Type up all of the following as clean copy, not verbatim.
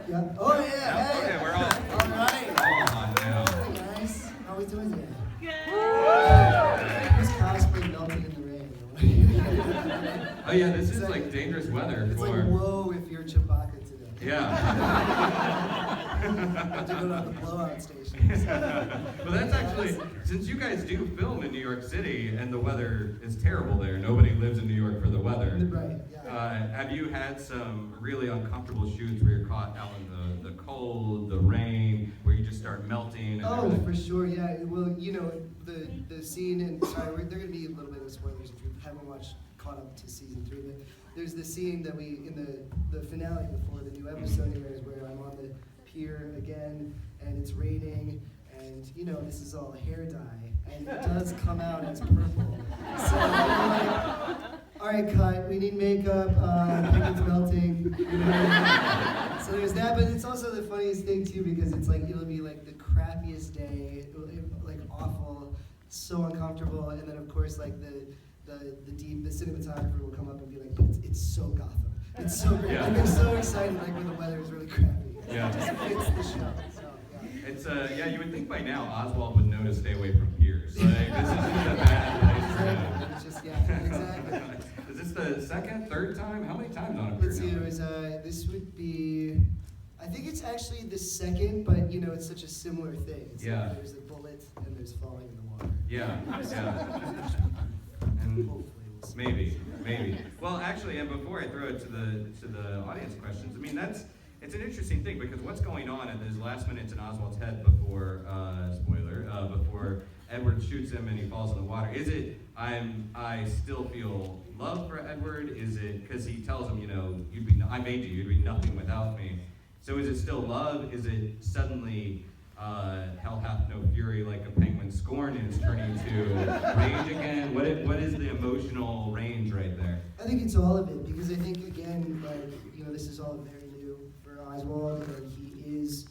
Yeah. Oh yeah. Hey. Okay, we're all right. on now. Hey guys, how we doing today? Good. Who's cosplay melted in the rain? Oh yeah, this is like dangerous weather It's for. like whoa if you're Chewbacca today. Yeah. Have to go to the blowout station. Well, that's actually, since you guys do film in New York City and the weather is terrible there, nobody lives in New York for the weather. Right. Yeah. Have you had some really uncomfortable shoots where you're caught out in the cold, the rain, where you just start melting? And Oh, everything? for sure, yeah. Well, you know, the scene, and sorry, there are going to be a little bit of spoilers if you haven't caught up to season 3, but there's the scene that we, in the finale before the new episode airs, where I'm on the pier again, and it's raining, and, you know, this is all hair dye, and it does come out as purple. So I'm like, all right, cut, we need makeup, pigment's melting, you know? So there's that, but it's also the funniest thing too, because it's like, it'll be like the crappiest day, like awful, so uncomfortable, and then of course like the cinematographer will come up and be like, it's so Gotham. It's so great. Yeah. Like they're so excited like when the weather is really crappy. Yeah. It just fits the show. So yeah. It's yeah, you would think by now Oswald would know to stay away from piers. Like, this isn't a bad place for him. Exactly. It's just exactly. Is this the second, third time? How many times on a pier Let's see, now? it was this would be, I think it's actually the second, but you know, it's such a similar thing. It's Yeah. like there's a bullet and there's falling in the water. Yeah, yeah. And Hopefully we'll see. maybe. Well, actually, and before I throw it to the audience questions, I mean it's an interesting thing because what's going on at those last minutes in Oswald's head before before Edward shoots him and he falls in the water. Is it I still feel love for Edward? Is it because he tells him, you know, I made you, you'd be nothing without me. So is it still love? Is it suddenly hell hath no fury like a penguin scorn and it's turning to rage again? What is the emotional range right there? I think it's all of it because I think again, like, you know, this is all very new for Oswald and he is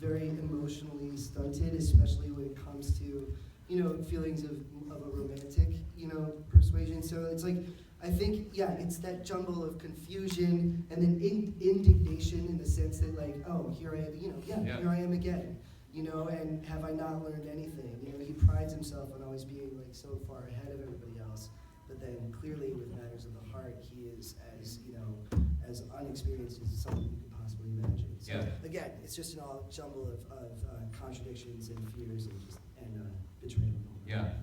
very emotionally stunted, especially when it comes to, you know, feelings of a romantic, you know, persuasion. So it's like, I think, yeah, it's that jungle of confusion and then indignation in the sense that like, oh, here I am, you know, here I am again, you know, and have I not learned anything? You know, he prides himself on always being like so far ahead of everybody else, but then clearly with matters of the heart, he is as, you know, as unexperienced as someone you could possibly imagine. So again, it's just an all jumble of contradictions and fears and betrayal. Yeah.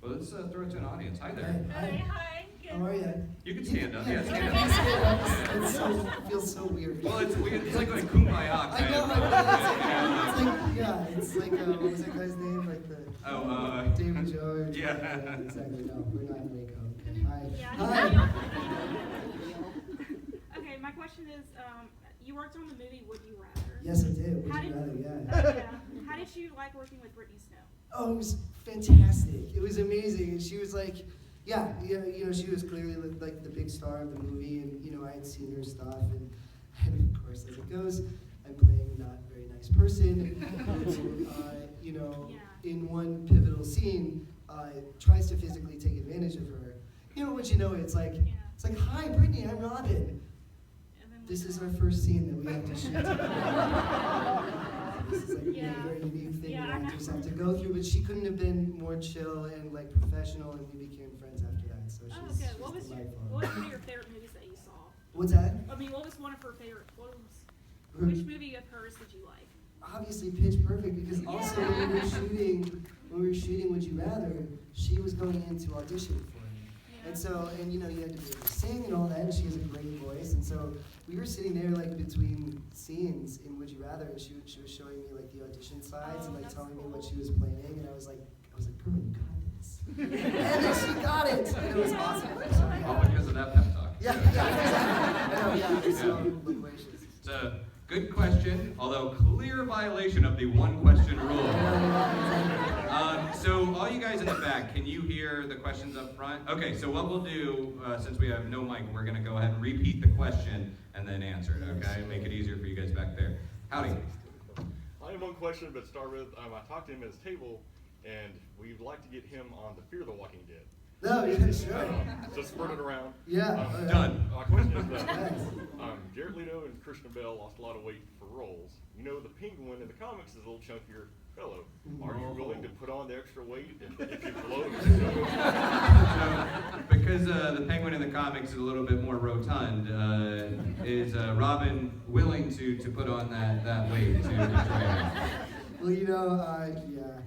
Well, let's throw it to an audience. Hi there. Hi. How are you? You can stand up. Yeah, Yeah, stand you up. can stand up. It feels so weird. Well, it's weird. It's like a kumbaya I kind know, of. it's like what was that guy's name? Like the David George. Yeah. Exactly. No, we're not in Waco. Okay. Hi. Yeah. Hi. Okay, my question is, you worked on the movie Would You Rather? Yes, I did. Would How you did- rather? Yeah. Yeah. How did you like working with Britney Snow? Oh, it was fantastic. It was amazing. And she was like, yeah, you know, she was clearly like the big star of the movie, and you know, I had seen her stuff, and of course, as it goes, I'm playing a not very nice person who, you know, in one pivotal scene, tries to physically take advantage of her. You know what you know? It's like, hi, Britney, I'm Robin. This is our first scene that we have to shoot together. This is like a very unique thing that actors have to go through, but she couldn't have been more chill and like professional, and we became friends after that. So she's, good. she's What was delightful. one of your favorite movies that you saw? What's that? I mean, what was one of her favorite? Which movie of hers did you like? Obviously, Pitch Perfect, because also when we were shooting Would You Rather, she was going in to audition for it. And so, and you know, you had to be able to sing and all that, and she has a great voice, and so we were sitting there like between scenes in Would You Rather, and she was showing me like the audition slides and like telling me what she was playing, and I was like, girl, you got this. And then she got it, and it was awesome. So, All because of that pep talk. Yeah, exactly. I know, yeah, it's so loquacious. It's a good question, although clear violation of the one question rule. So all you guys in the back, can you hear the questions up front? Okay, so what we'll do, since we have no mic, we're going to go ahead and repeat the question and then answer it, okay? Make it easier for you guys back there. Howdy. I have one question, but start with, I talked to him at his table, and we'd like to get him on the Fear the Walking Dead. No, yeah, sure. Just spread it around. Yeah. Done. My question is Yes. Jared Leto and Christian Bale lost a lot of weight for roles. You know, the Penguin in the comics is a little chunkier fellow. Are you willing to put on the extra weight if you blow So, because the Penguin in the comics is a little bit more rotund, is Robin willing to put on that weight to portray him? Well, yeah.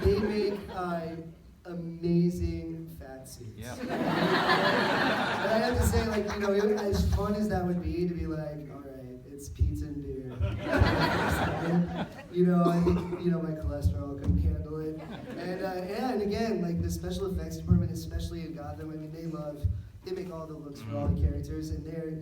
They make amazing fat suits. Yeah. And I have to say, like, as fun as that would be to be like, all right, it's pizza and beer. I think, my cholesterol couldn't handle it. And again, like, the special effects department, especially in Gotham, I mean, they make all the looks for all the characters, and they're,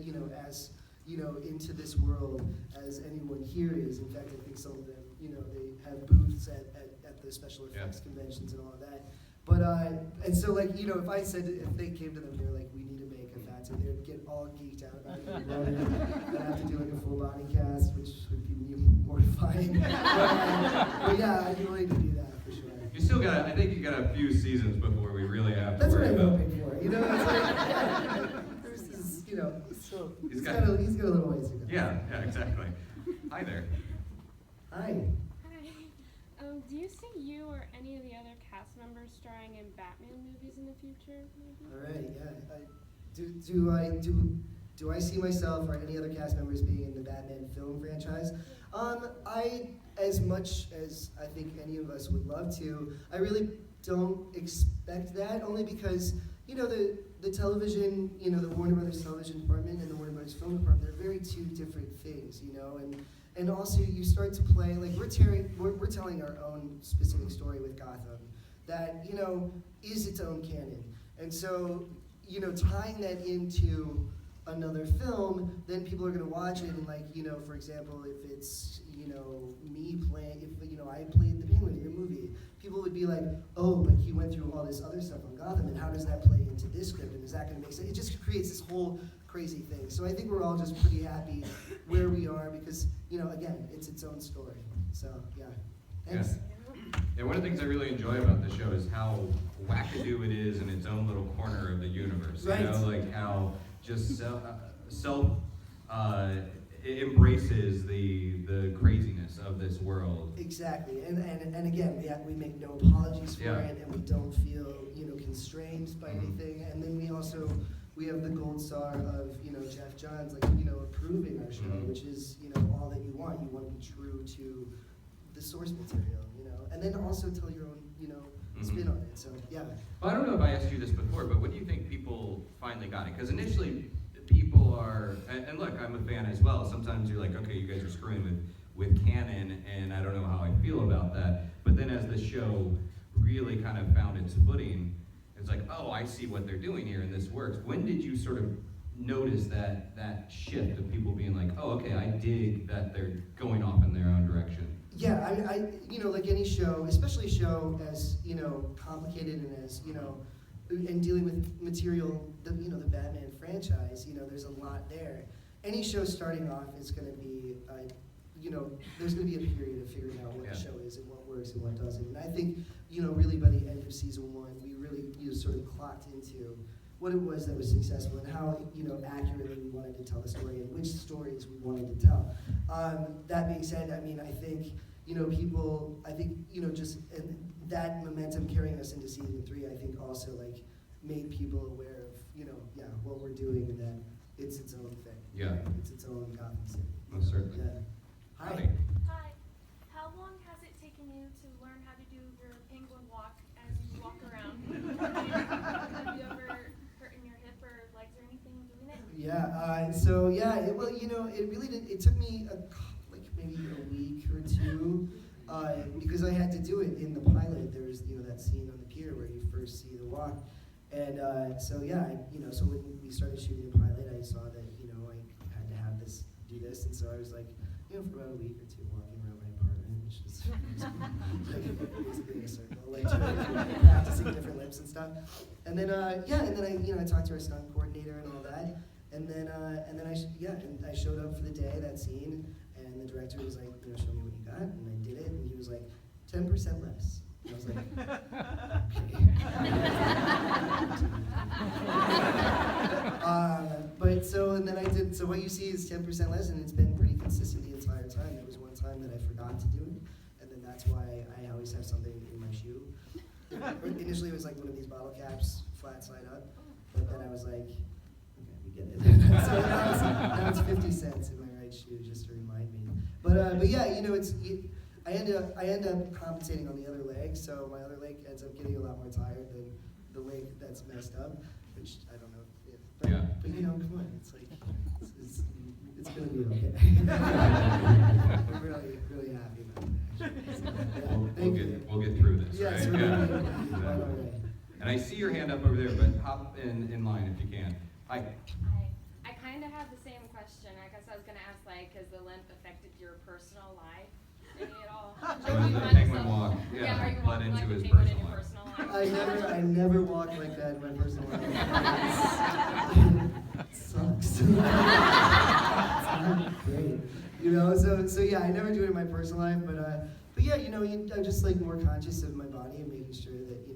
as, into this world as anyone here is. In fact, I think some of them, they have booths at the special effects conventions and all of that. But, and so, like, if they came to them, they were like, we need to make a fat suit, they would get all geeked out about it. I'd have to do, like, a full body cast, which would be mortifying. But yeah, I'd be willing to do that, for sure. You still got, I think you got a few seasons before we really have to That's what worry I'm about. hoping for, it's like, there's this, he's got a little ways to go. Yeah, exactly. Hi there. Hi. Hi. Do you see you or any of the other cast members starring in Batman movies in the future? Maybe? All right, yeah. Do I see myself or any other cast members being in the Batman film franchise? As much as I think any of us would love to, I really don't expect that, only because, the television, the Warner Brothers television department and the Warner Brothers film department, they're very two different things, and also you start to play, like, we're telling our own specific story with Gotham that, is its own canon. And so, tying that into another film, then people are going to watch it and, like, for example, if it's, me playing, if, I played the Penguin in your movie, people would be like, oh, but he went through all this other stuff on Gotham, and how does that play into this script, and is that going to make sense? It just creates this whole crazy thing. So I think we're all just pretty happy where we are because, again, it's its own story. So, yeah. Thanks. Yeah, one of the things I really enjoy about the show is how wackadoo it is in its own little corner of the universe. Right. Like how just it embraces the craziness of this world. Exactly, and again, we make no apologies for Yeah. it, and we don't feel constrained by anything. And then we have the gold star of Jeff Johns, like approving our show, which is all that you want. You want to be true to the source material, and then also tell your own spin on it. So yeah. Well, I don't know if I asked you this before, but when do you think people finally got it? Because initially, people are, and look, I'm a fan as well. Sometimes you're like, okay, you guys are screwing with canon, and I don't know how I feel about that. But then as the show really kind of found its footing, it's like, oh, I see what they're doing here, and this works. When did you sort of notice that shift of people being like, oh, okay, I dig that they're going off in their own direction? Yeah, I like any show, especially a show as, complicated and as, and dealing with material, the Batman franchise, there's a lot there. Any show starting off is going to be, there's going to be a period of figuring out what the show is and what works and what doesn't. And I think, really by the end of season 1, we really, sort of clocked into what it was that was successful and how, accurately we wanted to tell the story and which stories we wanted to tell. That being said, I think, people, just and that momentum carrying us into season 3, I think also, like, made people aware of, what we're doing and that it's its own thing. Yeah. It's its own Gotham City. Most certainly. Yeah. Howdy. Hi. How long has it taken you to learn how to do your penguin walk as you walk around? Have you ever hurting your hip or legs or anything doing it? Yeah. It really did. It took me maybe a week or two because I had to do it in the pilot. There's that scene on the pier where you first see the walk, and so when we started shooting the pilot, I saw that I had to have do this, and so I was like, for about a week or two walking around my apartment, which is basically in a circle, like practicing different lips and stuff, and then I talked to our stunt coordinator and all that, and then I showed up for the day, that scene. And the director was like, show me what you got, and I did it, and he was like, 10% less. And I was like, but so, and then I did, so what you see is 10% less, and it's been pretty consistent the entire time. There was one time that I forgot to do it, and then that's why I always have something in my shoe. Initially it was like one of these bottle caps, flat side up, but then I was like, okay, we get it. So now it's 50 cents in my right shoe, just to remind me. But yeah, you know, I end up compensating on the other leg, so my other leg ends up getting a lot more tired than the leg that's messed up, which I don't know if, but you know, come on, it's like, it's gonna be okay. I'm really, really happy about it, actually. So, yeah, We'll get through this, yes, right? we're Yeah. gonna be quite all right. And I see your hand up over there, but hop in line if you can. Hi. I kind of had the same question. I guess I was gonna ask, like, has the limp affected your personal life any at all? So the penguin walk, Yeah, are you bled walking into like his a penguin in personal your life. personal life? I never walk like that in my personal life. It sucks. It's not great. You know, so yeah, I never do it in my personal life, but yeah, you know, I'm just like more conscious of my body and making sure that,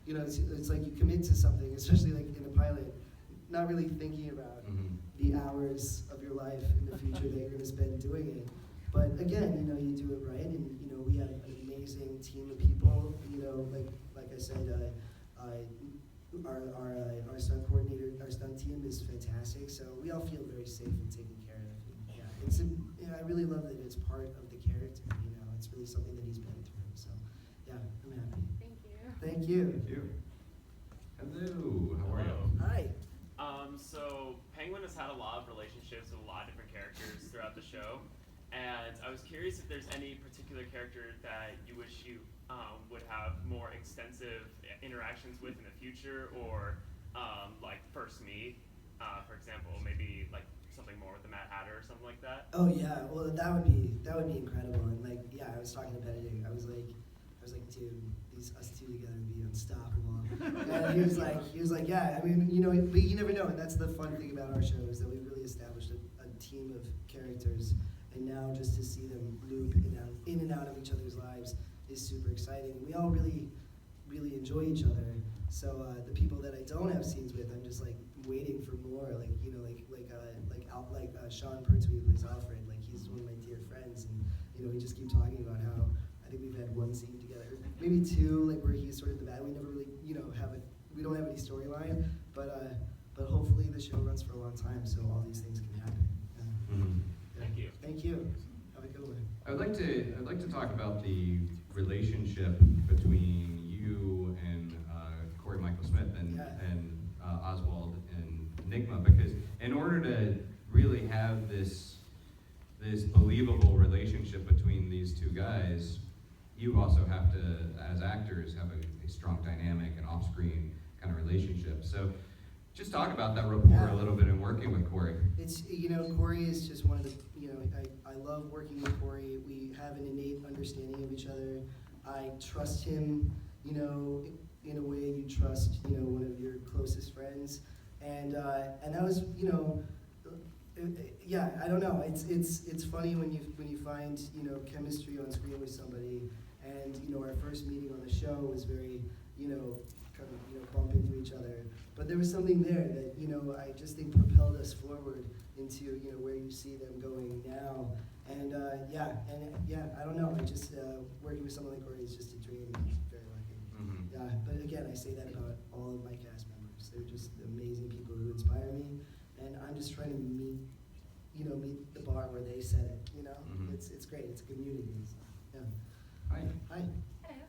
you know, it's like you commit to something, especially like in the pilot, not really thinking about the hours of your life in the future that you're going to spend doing it. But again, you know, you do it right, and you know, we have an amazing team of people. You know, like I said, our stunt coordinator, our stunt team is fantastic. So we all feel very safe and taken care of. And yeah, I really love that it's part of the character. You know, it's really something that he's been through. So yeah, I'm happy. Thank you. Thank you. Thank you. Hello, how are you? Hi. So Penguin has had a lot of relationships with a lot of different characters throughout the show, and I was curious if there's any particular character that you wish you would have more extensive interactions with in the future, or like first meet, for example, maybe like something more with the Mad Hatter or something like that. Oh yeah, well that would be incredible. And like, yeah, I was talking to Benedict. I was like, dude, us two together would be unstoppable. And he was like, yeah, I mean, you know, but you never know. And that's the fun thing about our show, is that we've really established a team of characters, and now just to see them loop in and out of each other's lives is super exciting. And we all really, really enjoy each other. So the people that I don't have scenes with, I'm just like waiting for more. Like, you know, like Sean Pertwee, who plays Alfred. Like, he's one of my dear friends, and you know, we just keep talking about how I think we've had one scene together, maybe two, like where he's sort of the bad. We never really, you know, we don't have any storyline, but hopefully the show runs for a long time, so all these things can happen. Yeah. Thank you. Thank you. Have a good one. I'd like to talk about the relationship between you and Corey Michael Smith and Oswald and Enigma, because in order to really have this believable relationship between these two guys, you also have to, as actors, have a strong dynamic and off-screen kind of relationship. So just talk about that rapport a little bit in working with Corey. It's, you know, Corey is just one of the, you know, I love working with Corey. We have an innate understanding of each other. I trust him, you know, in a way you trust, you know, one of your closest friends. And that was, you know, yeah, I don't know. It's funny when you find, you know, chemistry on screen with somebody. And you know, our first meeting on the show was very, you know, kind of, you know, bump into each other. But there was something there that, you know, I just think propelled us forward into, you know, where you see them going now. And yeah, I don't know. I just working with someone like Corey is just a dream. I'm very lucky. Mm-hmm. Yeah, but again, I say that about all of my cast members. They're just amazing people who inspire me, and I'm just trying to meet the bar where they set it. You know, it's great. It's a community. So, yeah. Hi. Hi. Hello.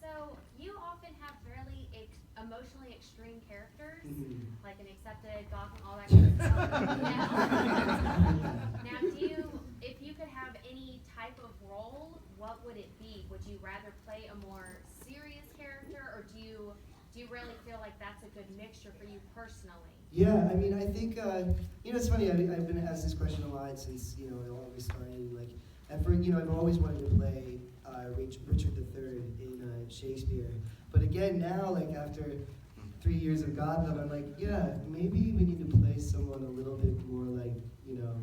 So you often have really emotionally extreme characters, like an Accepted, Gotham, all that kind of stuff. Now, if you could have any type of role, what would it be? Would you rather play a more serious character, or do you really feel like that's a good mixture for you personally? Yeah, I mean, I think you know, it's funny. I've been asked this question a lot since, you know, it always started. Like, you know, I've always wanted to play Richard III in Shakespeare. But again, now, like after 3 years of Gotham, I'm like, yeah, maybe we need to play someone a little bit more like, you know,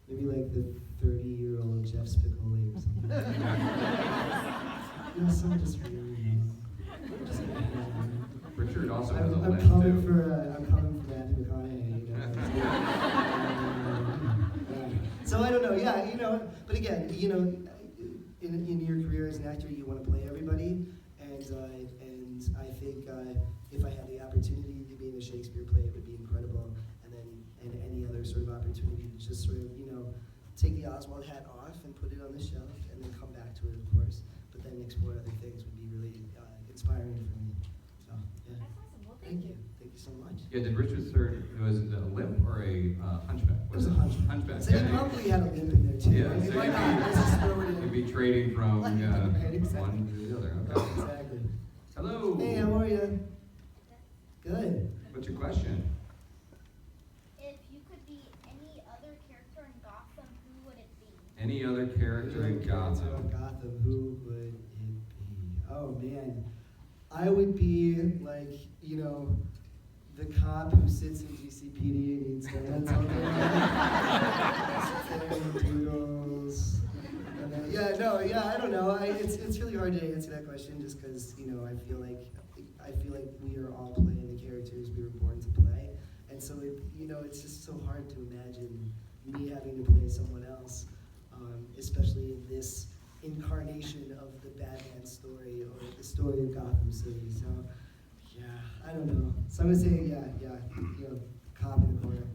maybe like the 30-year-old Jeff Spicoli or something. You know, someone just really young. Just, Richard also has a I'm limp coming too. for Matthew McConaughey. You know. So I don't know. Yeah, you know. But again, you know, in your career as an actor, you want to play everybody, and I think if I had the opportunity to be in a Shakespeare play, it would be incredible. And any other sort of opportunity to just sort of, you know, take the Oswald hat off and put it on the shelf, and then come back to it, of course. But then explore other things would be really inspiring for me. So yeah. That's awesome. Well, thank you. Thank you so much. Yeah, did Richard's third, was it a limp or a hunchback? It was a hunchback. Hunchback. So he probably had a limp in there too. Yeah, I mean, so why you'd not? Let's just throw it be, in. you'd be trading from Right, exactly. one to the other. Okay. Exactly. Hello. Hey, how are you? Good. What's your question? If you could be any other character in Gotham, who would it be? Any other character in Gotham? Gotham, who would it be? Oh man, I would be like, you know, the cop who sits in GCPD and eats donuts all day. Sits there and doodles. And then, I don't know. It's really hard to answer that question just because, you know, I feel like we are all playing the characters we were born to play, and so it's just so hard to imagine me having to play someone else, especially in this incarnation of the Batman story or the story of Gotham City. So yeah, I don't know. So I'm gonna say you know, cop in the corner.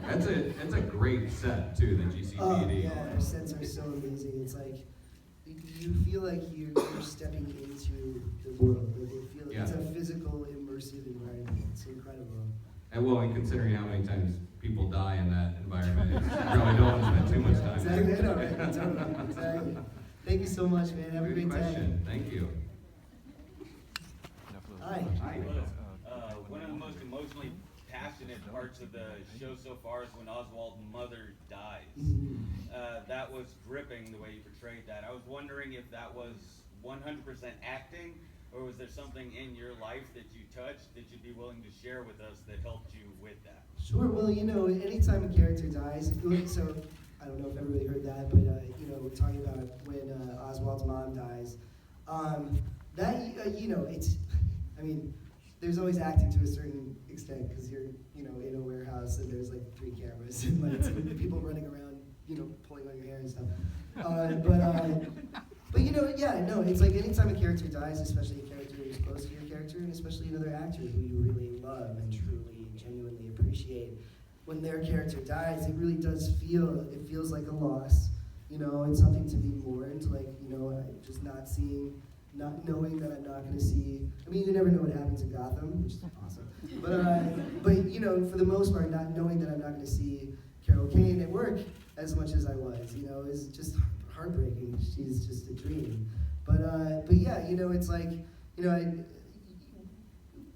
That's a great set too, the GCPD. Oh yeah, our sets are so amazing. It's like you feel like you're stepping into the world. Like it's a physical, immersive environment. It's incredible. And considering how many times people die in that environment, you probably don't want to spend too much time. Exactly, I know, right? Totally, exactly. Thank you so much, man. Have a Good great question. day. Thank you. Hi. Hi. One of the most emotionally passionate parts of the show so far is when Oswald's mother dies. Mhm. That was gripping the way you portrayed that. I was wondering if that was 100% acting, or was there something in your life that you touched that you'd be willing to share with us that helped you with that? Sure. Well, you know, anytime a character dies, so I don't know if everybody heard that, but you know, we're talking about when Oswald's mom dies. You know, it's. I mean, there's always acting to a certain extent because you're, you know, in a warehouse and there's like 3 cameras and lights and people running around, you know, pulling on your hair and stuff. But you know, yeah, no, it's like anytime a character dies, especially a character who's close to your character, and especially another actor who you really love and truly, genuinely appreciate, when their character dies, it really does feels like a loss. You know, it's something to be mourned, like, you know, just not knowing that I'm not going to see. I mean, you never know what happens in Gotham, which is awesome. But you know, for the most part, not knowing that I'm not going to see Carol Kane at work as much as I was, you know, is just heartbreaking. She's just a dream. But yeah, you know, it's like, you know,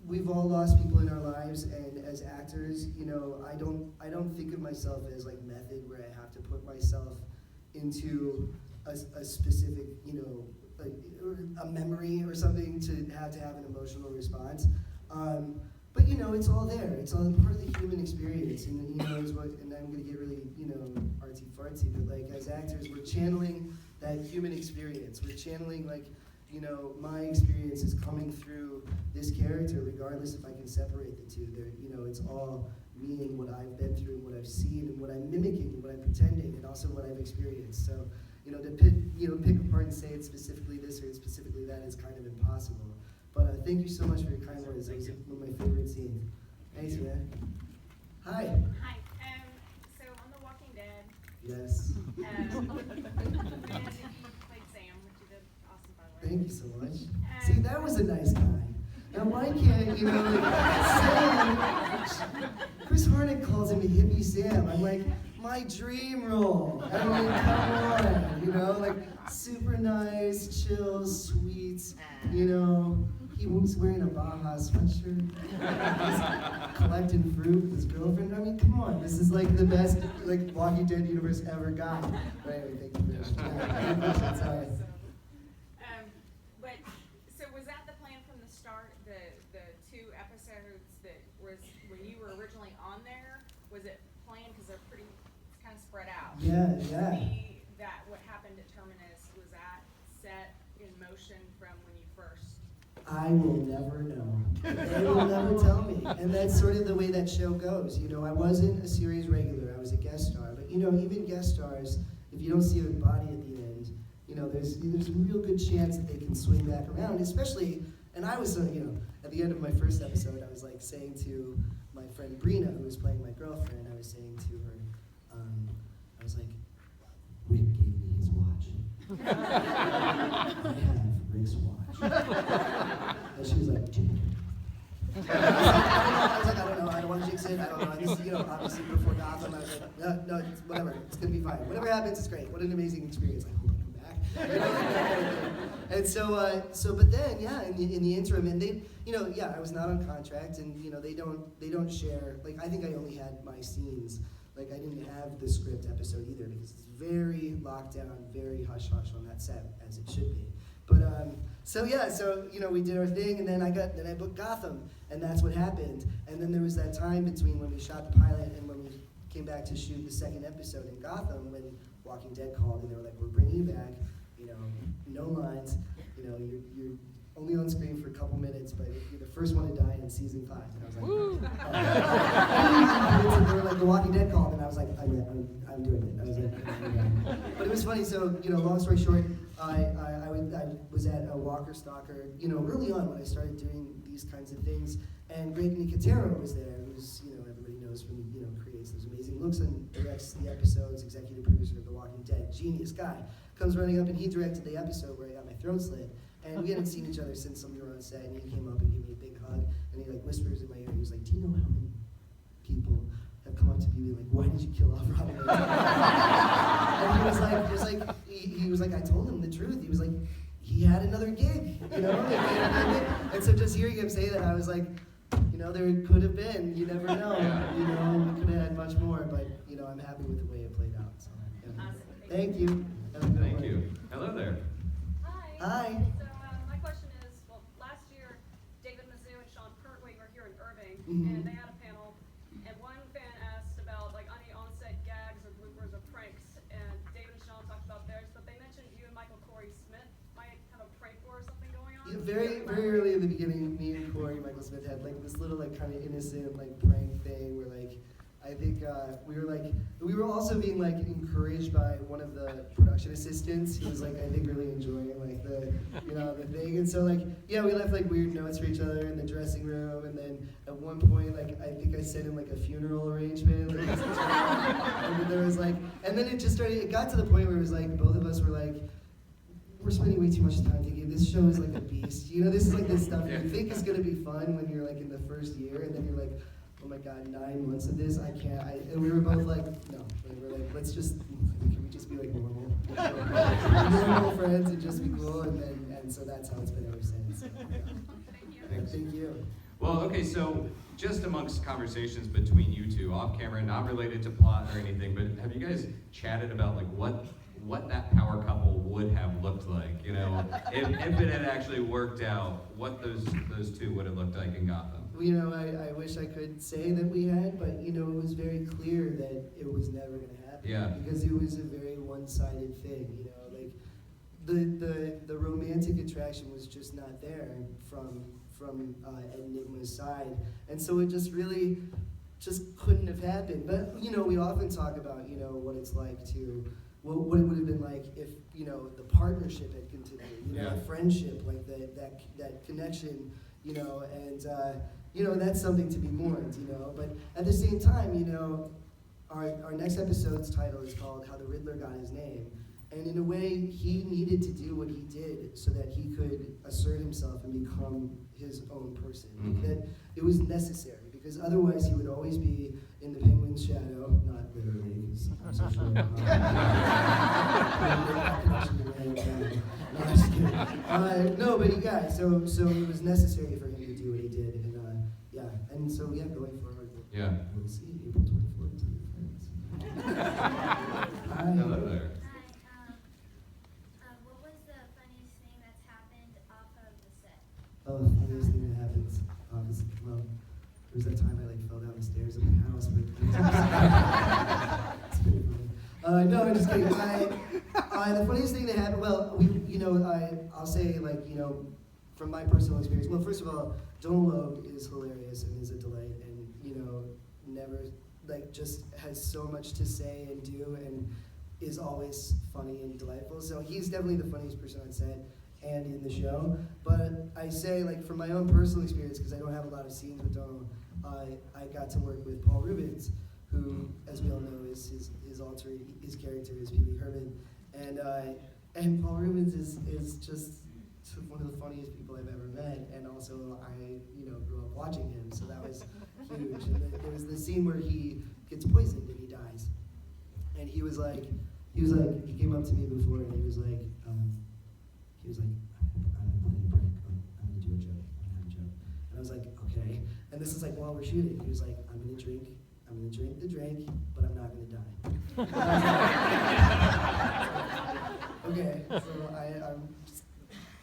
we've all lost people in our lives, and as actors, you know, I don't think of myself as like method where I have to put myself into a specific, you know, a memory or something to have an emotional response. But you know, it's all there. It's all part of the human experience, and you know, and I'm gonna get really, you know, artsy fartsy, but like as actors, we're channeling that human experience. We're channeling, like, you know, my experience is coming through this character, regardless if I can separate the two. You know, it's all me and what I've been through, and what I've seen, and what I'm mimicking, and what I'm pretending, and also what I've experienced. So, you know, to pick apart and say it's specifically this or it's specifically that is kind of impossible. But thank you so much for your kind words. That was one of my favorite scenes. Thanks, man. Hi. Hi. So on The Walking Dead, Yes. you played Sam, which you did awesome, by the way. Thank you so much. See, that was a nice guy. Now, why can't, you know, like, Sam, Chris Harnick calls him Hippie Sam. I'm like, my dream role. I mean, come on, you know, like, super nice, chill, sweet, you know. He was wearing a Baja sweatshirt, he's collecting fruit with his girlfriend. I mean, come on, this is like the best, like, Walking Dead universe ever got. But anyway, thank you for that. Sorry. But so was that the plan from the start? The 2 episodes that was when you were originally on there, was it planned because they're pretty, it's kind of spread out? Yeah, yeah. That what happened at Terminus, was that set in motion from when you first? I will never know. They will never tell me. And that's sort of the way that show goes. You know, I wasn't a series regular, I was a guest star. But you know, even guest stars, if you don't see a body at the end, you know, there's a real good chance that they can swing back around, especially, and I was, you know, at the end of my first episode, I was like saying to my friend Brina, who was playing my girlfriend, I was saying to her, I was like, Rick gave me his watch. I have Rick's watch. And she was like, I was like, I don't know, I don't want to jinx it, I don't know. This is, you know, obviously before Gotham, I was like, no, it's whatever, it's gonna be fine. Whatever happens, it's great. What an amazing experience. I hope I come back. You know? And so, but then, yeah, in the interim, and they, you know, yeah, I was not on contract, and you know, they don't share. Like, I think I only had my scenes. Like, I didn't have the script episode either, because it's very locked down, very hush hush on that set, as it should be. But so yeah, so you know, we did our thing, and then I booked Gotham, and that's what happened. And then there was that time between when we shot the pilot and when we came back to shoot the second episode in Gotham, when Walking Dead called, and they were like, "We're bringing you back. You know, no lines. You know, you're only on screen for a couple minutes, but you're the first one to die in season 5." And I was like, and they were like, "The Walking Dead called," and I was like, I'm doing it. I was like, yeah. But it was funny. So you know, long story short, I was at a Walker Stalker, you know, early on when I started doing these kinds of things, and Greg Nicotero was there, who's, you know, everybody knows from, you know, creates those amazing looks and directs the episodes, executive producer of The Walking Dead, genius guy, comes running up, and he directed the episode where I got my throat slit, and we hadn't seen each other since we were on set, and he came up and gave me a big hug, and he like whispers in my ear, he was like, "Do you know how many people have come up to me and like, why did you kill off Robin?" And he was like, I told him the truth. He was like, he had another gig, you know? And so just hearing him say that, I was like, you know, there could have been, you never know. Yeah. You know, we could have had much more, but, you know, I'm happy with the way it played out. So, yeah. Awesome. Thank you. Have a good Thank one. you. Hello there. Hi. Hi. So my question is, well, last year, David Mizzou and Sean Pertwee were here in Irving, Mhm. and they had a panel, and one fan asked about like any on-set gags or bloopers or pranks, and David and Sean talked about theirs, but they mentioned you and Michael Corey Smith might have a prank war or something going on. Yeah, very early in the beginning, me and Corey Michael Smith had like this little like kind of innocent like prank thing where like I think we were also being like encouraged by one of the production assistants who was like I think really enjoying like the the thing, and so like yeah, we left like weird notes for each other in the dressing room, and then at one point like I think I sent him like a funeral arrangement, like, and then there was like, and then it got to the point where it was like both of us were like, we're spending way too much time thinking this show is like a beast. You know, this is like the stuff you think is gonna be fun when you're like in the first year, and then you're like, oh my god, 9 months of this, I can't. And we were both like, no. And we're like, can we just be like normal? Normal friends and just be cool, and so that's how it's been ever since. So, yeah. Thank you. Well, okay, so just amongst conversations between you two, off camera, not related to plot or anything, but have you guys chatted about like what that power couple would have looked like? You know, if it had actually worked out, what those two would have looked like in Gotham? You know, I wish I could say that we had, but you know, it was very clear that it was never going to happen. Yeah. Because it was a very one-sided thing. You know, like the romantic attraction was just not there from Enigma's side, and so it just really just couldn't have happened. But you know, we often talk about what it's like to what it would have been like if the partnership had continued. Yeah. The friendship, like that connection. And that's something to be mourned, But at the same time, our next episode's title is called How the Riddler Got His Name. And in a way, he needed to do what he did so that he could assert himself and become his own person. Mm-hmm. That it was necessary, because otherwise he would always be in the Penguin's shadow, not literally, because I'm so sure. No, but yeah, so it was necessary for him to do what he did, and going forward, Yeah. we'll see April 24th to your friends. Hi. Hello there. Hi, what was the funniest thing that's happened off of the set? Oh, the funniest thing that happens, well, there was that time I fell down the stairs of my house, but it's pretty funny. No, I'm just kidding. The funniest thing that happened, well, I'll say, like, from my personal experience, well, first of all, Donald Logue is hilarious and is a delight, and, never, like, just has so much to say and do, and is always funny and delightful. So he's definitely the funniest person on set and in the show. But I say, like, from my own personal experience, because I don't have a lot of scenes with Donald, I got to work with Paul Rubens, who, as we all know, is his character is Pee Wee Herman, and Paul Rubens is just one of the funniest people I've ever met, and also I grew up watching him, so that was huge. And there was the scene where he gets poisoned and he dies, and he came up to me before and he was like, I'm gonna play a prank, I'm gonna do a joke, I'm gonna have a joke, and I was like, okay. And this is like while we're shooting, he was like, I'm gonna drink the drink, but I'm not gonna die. Okay, so I'm just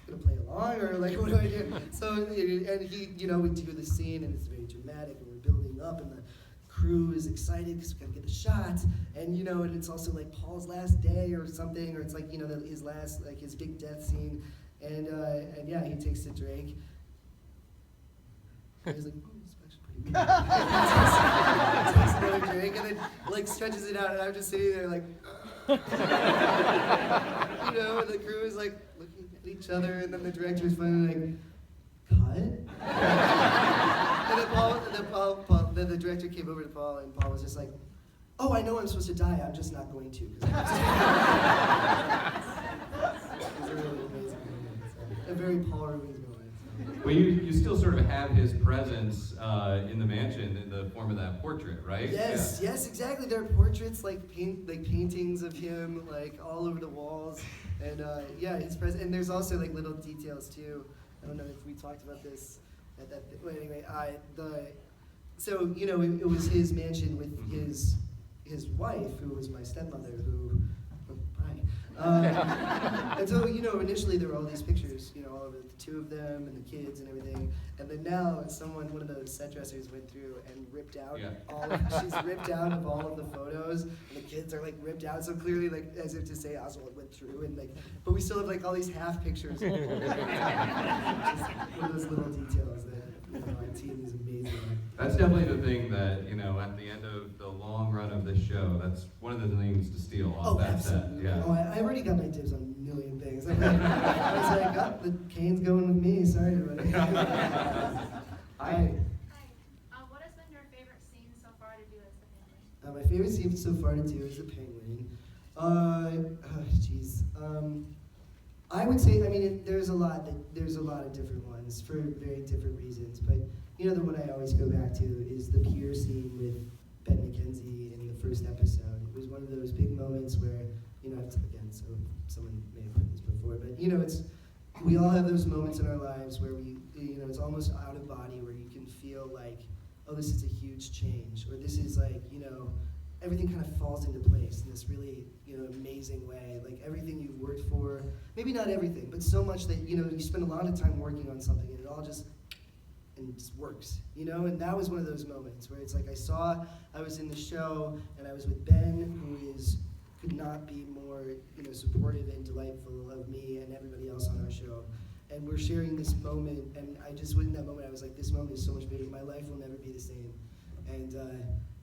gonna play along, or like, what do I do? So, and he, we do the scene, and it's very dramatic, and we're building up, and the crew is excited because we gotta get the shot, and and it's also like Paul's last day or something, or it's like his last, like, his big death scene, and yeah, he takes a drink. And he's like, oh, it's actually pretty good. Takes another drink and then like stretches it out, and I'm just sitting there like, and the crew is like looking at each other, and then the director's finally like, cut. And then the director came over to Paul, and Paul was just like, oh, I know I'm supposed to die, I'm just not going to. It was a really amazing moment. So, a very Paul Rubens moment. So. Well, you still sort of have his presence in the mansion in the form of that portrait, right? Yes, yeah. Yes, exactly. There are portraits, like paintings of him, like all over the walls, and yeah, his presence. And there's also like little details too. I don't know if we talked about this at that. Well, anyway, so it was his mansion with his wife, who was my stepmother, who. And so, initially there were all these pictures, all of the two of them and the kids and everything. And then now one of the set dressers went through and ripped out she's ripped out of all of the photos, and the kids are like ripped out. So clearly, like, as if to say Oswald went through, and like, but we still have like all these half pictures. Just one of those little details that our team is amazing at. That's definitely the thing that, at the end of the long run of this show, that's one of the things to steal off that absolutely. set. Yeah. Oh, I already got my dibs on a million things. I was like, oh, the cane's going with me. Sorry, everybody. Hi. What has been your favorite scene so far to do as the penguin? My favorite scene so far to do is the penguin. I would say, there's a lot of different ones for very different reasons, but the one I always go back to is the pier scene with Ben McKenzie in the first episode. It was one of those big moments where, so someone may have heard this before, but we all have those moments in our lives where we, it's almost out of body, where you can feel like, oh, this is a huge change, or this is like, everything kind of falls into place in this really, amazing way. Like everything you've worked for, maybe not everything, but so much that, you spend a lot of time working on something and it all just works, and that was one of those moments where it's like I was in the show and I was with Ben, who could not be more, supportive and delightful of me and everybody else on our show. And we're sharing this moment, and I just, in that moment, I was like, this moment is so much bigger. My life will never be the same. And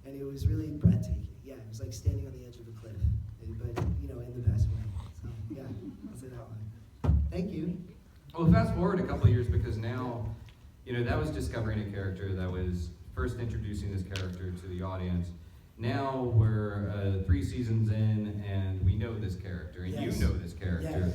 it was really breathtaking. Yeah, it was like standing on the edge of a cliff, but, in the best way. So, yeah, I'll say that one. Thank you. Well, fast forward a couple of years, because now, that was discovering a character, that was first introducing this character to the audience. Now we're 3 seasons in, and we know this character, and yes. You know this character.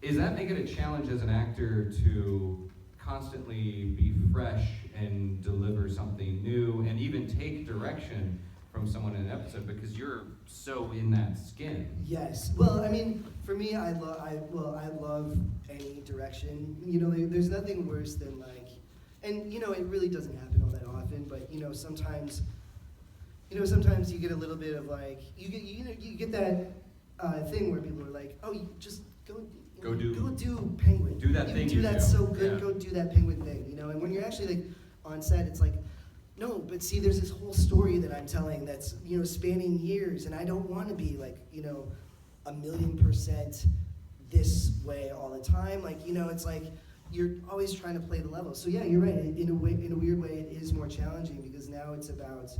Yeah. Is that make it a challenge as an actor to constantly be fresh and deliver something new, and even take direction from someone in an episode, because you're so in that skin? Yes. Well, for me, I love any direction. There's nothing worse than like, and it really doesn't happen all that often, but sometimes you get a little bit of like, you get that thing where people are like, oh, you just go do Penguin. Do that thing. Do that so good. Yeah. Go do that Penguin thing. And when you're actually like on set, it's like, no, but see, there's this whole story that I'm telling that's spanning years, and I don't want to be like 1,000,000% this way all the time. Like, you know, it's like you're always trying to play the level. So yeah, you're right. In a weird way, it is more challenging because now it's about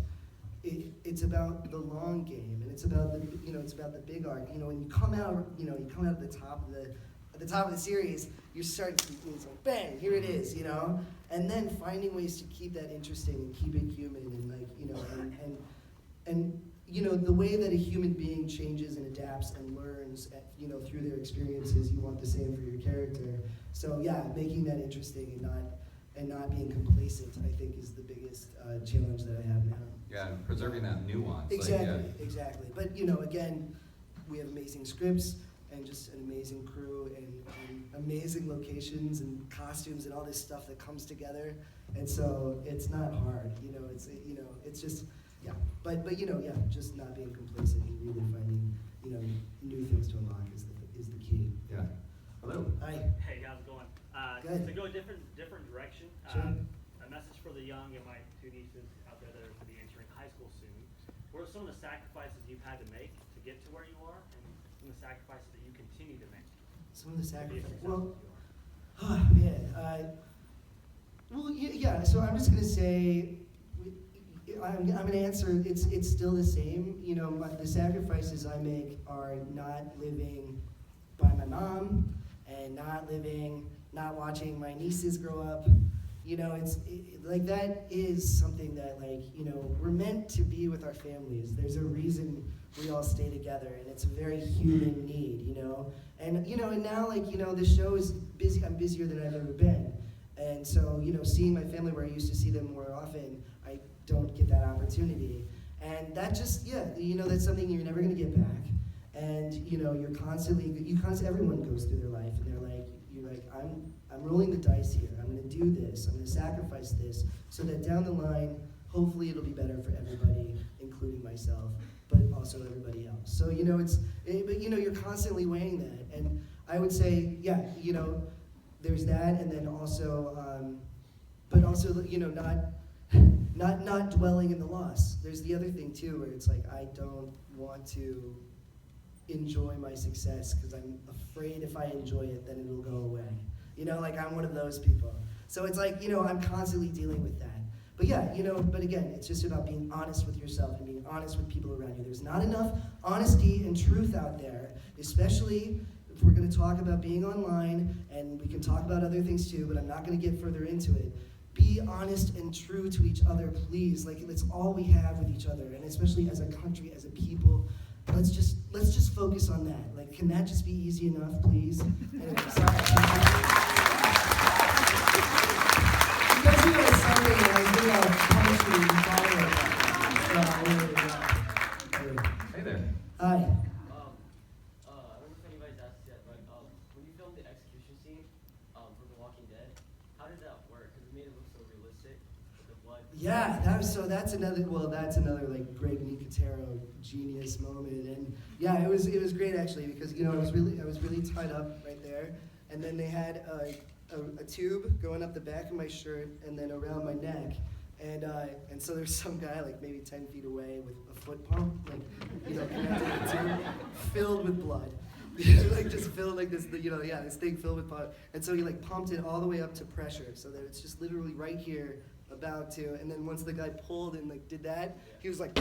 the long game, and it's about the big arc. You know, when you come out at the top of the series, you're starting to, it's like bang, here it is, you know, and then finding ways to keep that interesting and keep it human, and like, you know, and you know, the way that a human being changes and adapts and learns, you know, through their experiences, you want the same for your character. So yeah, making that interesting and not being complacent, I think, is the biggest challenge that I have now. Yeah, and preserving that nuance. Exactly, exactly. But you know, again, we have amazing scripts and just an amazing crew and amazing locations and costumes and all this stuff that comes together. And so it's not hard, you know. It's just. Yeah, but you know, yeah, just not being complacent and really finding, you know, new things to unlock is the key. Yeah. Hello. Hi. Hey, how's it going? Good. To go a different direction. Sure. A message for the young and my two nieces out there that are to be entering high school soon. What are some of the sacrifices you've had to make to get to where you are, and some of the sacrifices that you continue to make? Some of the to be as sacrifices. successful Well, as you are? oh man. Well, yeah. So I'm just gonna say. I'm gonna answer. It's still the same. You know, the sacrifices I make are not living by my mom and not watching my nieces grow up. You know, like that is something that, like, you know, we're meant to be with our families. There's a reason we all stay together, and it's a very human need. You know, and now, like, you know, the show is busy. I'm busier than I've ever been, and so, you know, seeing my family where I used to see them more often, I don't get that opportunity. And that just, yeah, you know, that's something you're never gonna get back. And, you know, everyone goes through their life and you're like, I'm rolling the dice here. I'm gonna do this, I'm gonna sacrifice this, so that down the line, hopefully it'll be better for everybody, including myself, but also everybody else. So, you know, but you know, you're constantly weighing that. And I would say, yeah, you know, there's that, and then also, but also, you know, not dwelling in the loss. There's the other thing too, where it's like, I don't want to enjoy my success because I'm afraid if I enjoy it, then it'll go away. You know, like, I'm one of those people. So it's like, you know, I'm constantly dealing with that. But yeah, you know, but again, it's just about being honest with yourself and being honest with people around you. There's not enough honesty and truth out there, especially if we're gonna talk about being online, and we can talk about other things too, but I'm not gonna get further into it. Be honest and true to each other, please. Like, it's all we have with each other, and especially as a country, as a people. Let's just focus on that. Like, can that just be easy enough, please? Anyway, sorry. You guys do it on Sunday, and I think I'll punish you and follow it. Hey there. Hi. I don't know if anybody's asked yet, but when you filmed the execution scene from The Walking Dead, how did that work? Because it made it look so realistic with the blood. Yeah, that's another like Greg Nicotero genius moment, and yeah, it was great actually, because, you know, I was really tied up right there, and then they had a tube going up the back of my shirt and then around my neck. And so there's some guy like maybe 10 feet away with a foot pump, like, you know, connected to the tube, filled with blood. Like, just filled like this, you know, yeah, this thing filled with blood. And so he like pumped it all the way up to pressure, so that it's just literally right here, about to. And then once the guy pulled and like did that, he was like.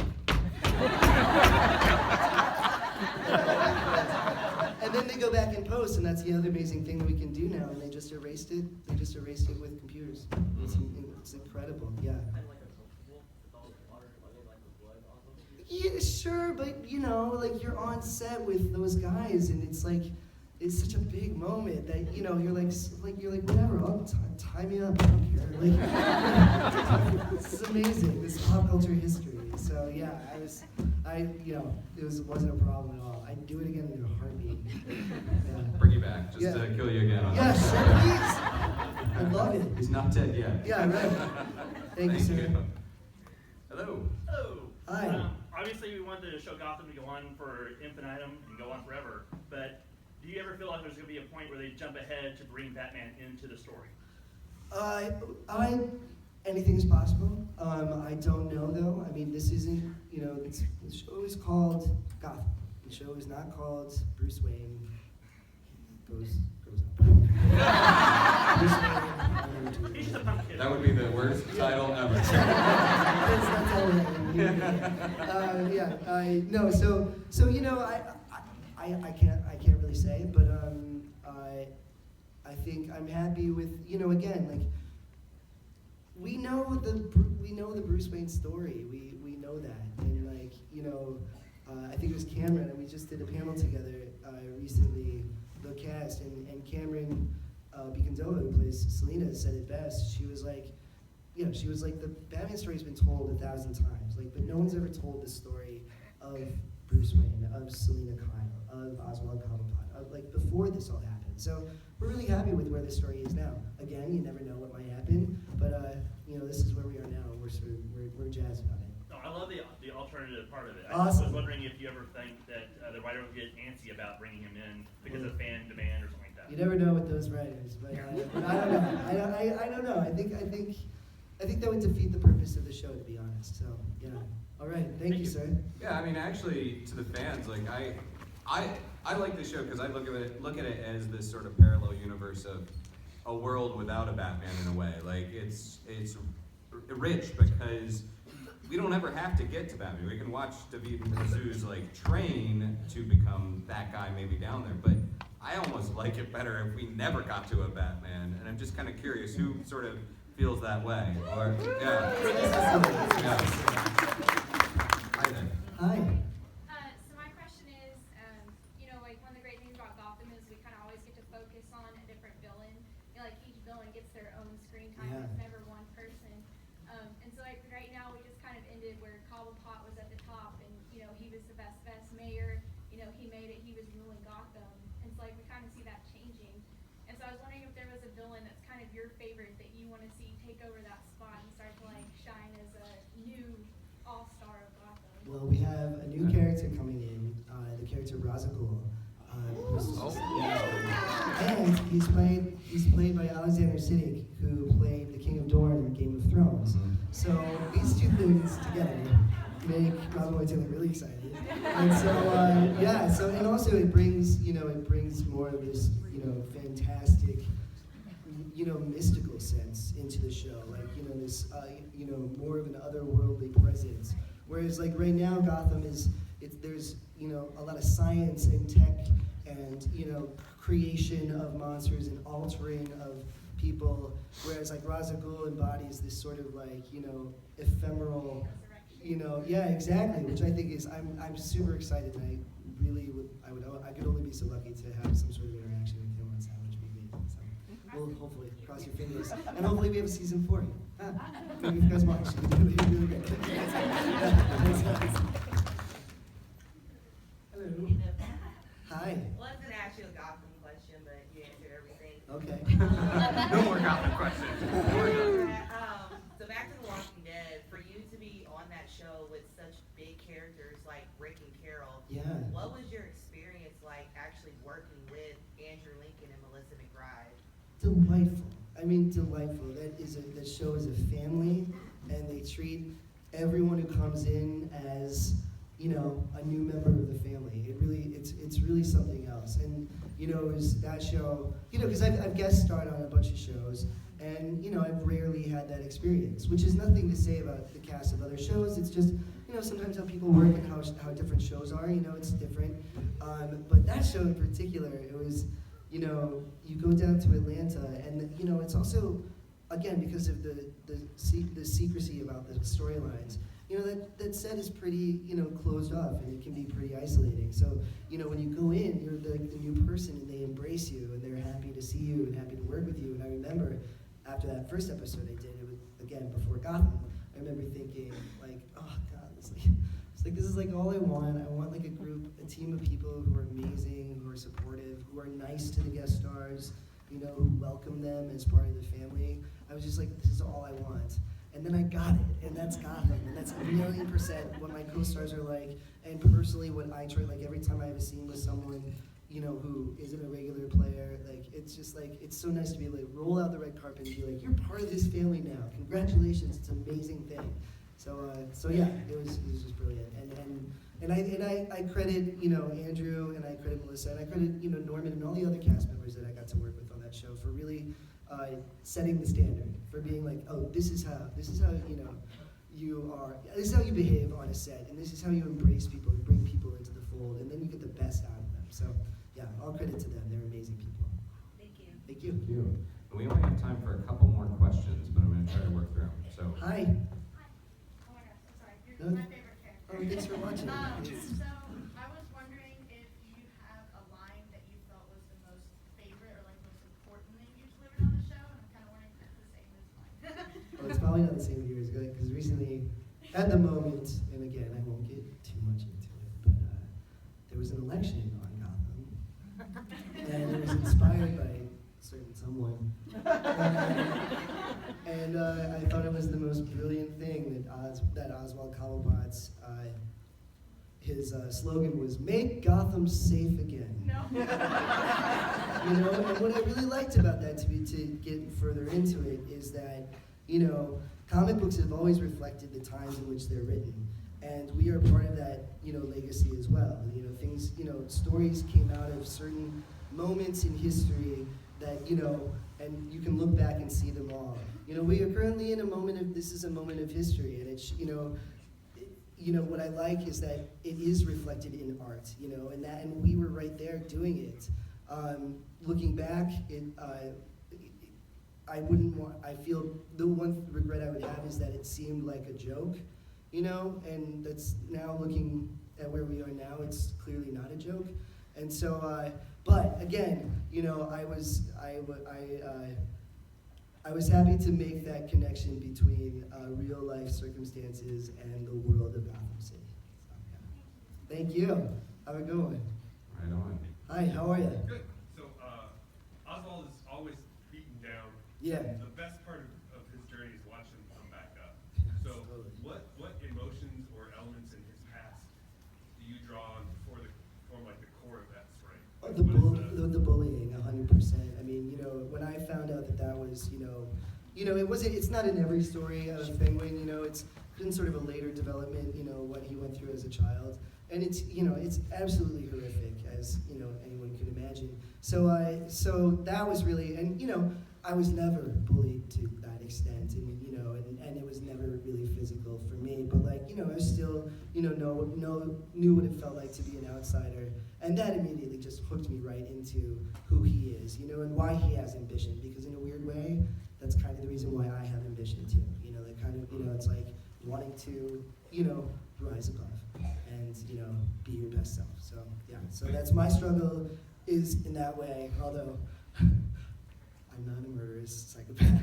And then they go back in post, and that's the other amazing thing that we can do now. And they just erased it. They just erased it with computers. It's incredible. Yeah. And like uncomfortable with all the water running, like the blood on them. Yeah, sure, but you know, like, you're on set with those guys, and it's like, it's such a big moment that, you know, you're like whatever, I'll tie me up, I don't care. Like, this is amazing, this pop culture history. So yeah, you know, it wasn't a problem at all. I'd do it again in a heartbeat. Yeah. Bring you back, just Yeah. to kill you again. On Yeah, that. sure, please. I love it. He's not dead yet. Yeah, right. Thank you, sir. Hello. Hello. Hi. Obviously, we wanted to show Gotham to go on for infinitum and go on forever, but do you ever feel like there's going to be a point where they jump ahead to bring Batman into the story? Anything's possible. I don't know though. I mean, this isn't, you know, the show is called Gotham. The show is not called Bruce Wayne goes up. Bruce Wayne, He's just a pumpkin. That would be the worst title ever. that's all right. No, so you know, I can't really say, but I think I'm happy with, you know, again, like we know the Bruce Wayne story. We know that, and like, you know, I think it was Cameron, and we just did a panel together recently, the cast, and Cameron Biconzolo, who plays Selena, said it best. She was like, you know, the Batman story's been told 1,000 times, like, but no one's ever told the story of Bruce Wayne, of Selena Kyle, of Oswald Cobblepot, of like before this all happened. So we're really happy with where the story is now. Again, you never know what might happen, but you know, this is where we are now. We're jazzed about it. No, I love the alternative part of it. I Awesome. was wondering if you ever think that the writer would get antsy about bringing him in because of fan demand or something like that. You never know with those writers, but I don't know. I don't know. I think that would defeat the purpose of the show, to be honest. So yeah. All right. Thank you, sir. Yeah, I mean, actually, to the fans, like I like the show because I look at it as this sort of parallel universe of a world without a Batman in a way. Like it's rich because we don't ever have to get to Batman. We can watch David Mazouz like train to become that guy maybe down there. But I almost like it better if we never got to a Batman. And I'm just kind of curious who sort of feels that way. Or yeah. Hi there. Hi. So my question is, you know, like one of the great things about Gotham is we kind of always get to focus on a different villain. You know, like each villain gets their own screen time. Yeah. It's never one person. And so like right now we just kind of ended where Cobblepot was at the top, and you know he was the best mayor. You know he made it. He was ruling Gotham, and so like we kind of see that changing. And so I was wondering if there was a villain that's kind of your favorite that you want to see take over that spot and start to like shine as a new all-star of Gotham. Well, we have a new character coming in, the character Razagul. And he's played by Alexander Siddig, who played the King of Dorne in Game of Thrones. So these two things together make Robin White Taylor really excited. And so yeah, so and also it brings more of this, you know, fantastic, you know, mystical sense into the show, like, you know, this you know, more of an otherworldly presence. Whereas like right now Gotham there's, you know, a lot of science and tech and, you know, creation of monsters and altering of people, whereas like Ra's al Ghul embodies this sort of like, you know, ephemeral, you know, yeah, exactly, which I think is, I'm super excited, and I could only be so lucky to have some sort of interaction with him on set, which would be amazing. So we'll hopefully cross your fingers, and hopefully we have a season 4. Maybe if you guys watch, it'd be really great. Hello. Hi. Wasn't actually a Gotham question, but you answered everything. Okay. No more Gotham questions. So back to The Walking Dead, for you to be on that show with such big characters like Rick and Carol, Yeah. what was your experience like actually working with Andrew Lincoln and Melissa McBride? Delightful. I mean, delightful. That show is a family, and they treat everyone who comes in as, you know, a new member of the family. It's really something else. And, you know, it was that show, you know, because I've guest starred on a bunch of shows, and, you know, I've rarely had that experience, which is nothing to say about the cast of other shows. It's just, you know, sometimes how people work and how different shows are, you know, it's different. But that show in particular, it was, you know, you go down to Atlanta, and, you know, it's also, again, because of the secrecy about the storylines, you know, that set is pretty, you know, closed off, and it can be pretty isolating. So, you know, when you go in, you're the new person, and they embrace you, and they're happy to see you and happy to work with you. And I remember after that first episode I did, it was, again, before Gotham, I remember thinking, like, oh God, it's like this is like all I want. I want like a team of people who are amazing, who are supportive, who are nice to the guest stars, you know, who welcome them as part of the family. I was just like, this is all I want. And then I got it, and that's Gotham, and that's 1,000,000% what my co-stars are like, and personally what I try, like every time I have a scene with someone, you know, who isn't a regular player, like, it's just like, it's so nice to be able to roll out the red carpet and be like, you're part of this family now, congratulations, it's an amazing thing. So yeah, it was just brilliant. And I credit, Andrew, and I credit Melissa, and I credit, Norman and all the other cast members that I got to work with on that show for really setting the standard, for being like, oh, this is how, you are, this is how you behave on a set, and this is how you embrace people and bring people into the fold, and then you get the best out of them. So, yeah, all credit to them. They're amazing people. Thank you. Thank you. Thank you. And we only have time for a couple more questions, but I'm going to try to work through them. So. Hi. Oh my gosh, I'm sorry. You're my favorite character. Oh, thanks for watching. So I was wondering if you have a line that you felt was the most favorite or like most important thing you delivered on the show, and I'm kind of wondering if it's the same as mine. Well, it's probably not the same as yours, because recently, at the moment, and again, I won't get too much into it, but there was an election on Gotham, and it was inspired by a certain someone. And I thought it was the most brilliant thing that Oswald Cobblepot's his slogan was "Make Gotham safe again." No. And what I really liked about that, to get further into it, is that comic books have always reflected the times in which they're written, and we are part of that legacy as well. Things, stories came out of certain moments in history that and you can look back and see them all. We are currently in a moment of, this is a moment of history, and it's, what I like is that it is reflected in art, and we were right there doing it. Looking back, I feel the one regret I would have is that it seemed like a joke, and that's now looking at where we are now, it's clearly not a joke. And so, but again, I was happy to make that connection between real life circumstances and the world of Gotham City. So, yeah. Thank you. Have a good one. Right on. Hi, how are you? Good. So, Oswald is always beaten down. Yeah. The best part of his journey is watching him come back up. So, what emotions or elements in his past do you draw on form like the core of that story? Like, The bullying, 100%. I mean, when I found out that was, it's not in every story of Penguin, it's been sort of a later development, what he went through as a child. And it's, it's absolutely horrific, as, anyone could imagine. So, so that was really, and, I was never bullied to that extent, and, and it was never really physical for me, but like, I was still, knew what it felt like to be an outsider. And that immediately just hooked me right into who he is, and why he has ambition, because in a weird way, that's kind of the reason why I have ambition too. That kind of, it's like wanting to, rise above and, be your best self. So, yeah, so that's my struggle is in that way, although I'm not a murderous psychopath.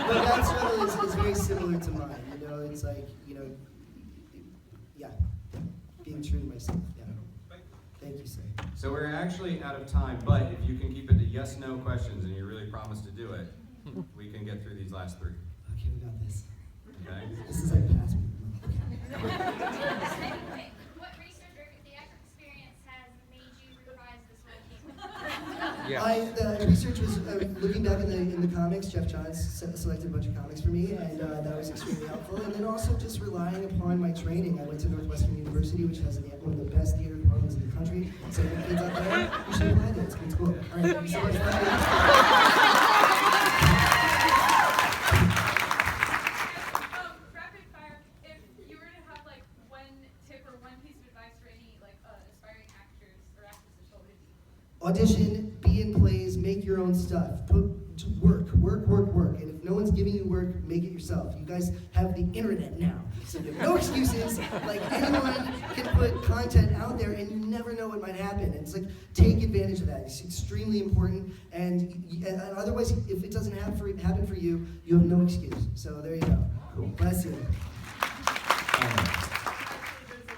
But that struggle is very similar to mine, it's like, yeah, being true to myself, yeah. Thank you, sir. So we're actually out of time, but if you can keep it to yes/no questions and you really promise to do it, we can get through these last three. Okay, we got this. Okay? This is like past me. What research or theatrical experience has made you reprise this role? Yeah. The research was looking back in the comics. Jeff Johns selected a bunch of comics for me, and that was extremely helpful. And then also just relying upon my training. I went to Northwestern University, which has one of the best theater departments in the country. So the kids out there, you should apply there. It's cool. All right, thank you so much for Rapid fire. If you were to have like one tip or one piece of advice for any like aspiring actors or actresses, what would it be? audition, be in plays, make your own stuff. Work. And if no one's giving you work, make it yourself. You guys have the internet now, so you have no excuses. Like, anyone can put content out there, and you never know what might happen. And it's like, take advantage of that. It's extremely important. And otherwise, if it doesn't happen for you, you have no excuse. So there you go. Cool. Bless you. There's a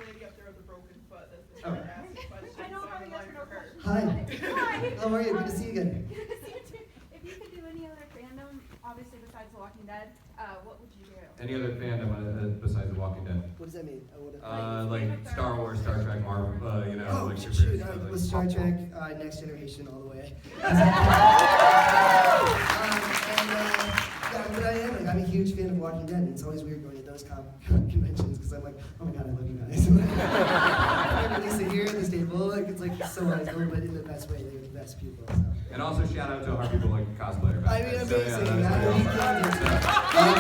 lady up there with a broken foot that's been trying to ask a question. I don't so have I'm a yes like or no for her. question. Hi. How are you? Good to see you again. Good to see you too. If you could do any other fandom, obviously besides The Walking Dead, what would you do? Any other fandom besides The Walking Dead? What does that mean? Like Star Wars, Star Trek, Marvel, like shoot, superhero stuff. with Star Trek, Next Generation all the way. But I am, I'm a huge fan of Walking Dead, and it's always weird going to those conventions, because I'm like, oh my god, I love you guys. I release it here at this table, like it's like so high school, but in the best way, they're the best people. So. And also shout out to our people like cosplayer. I mean, amazing. So, yeah, that was pretty awesome.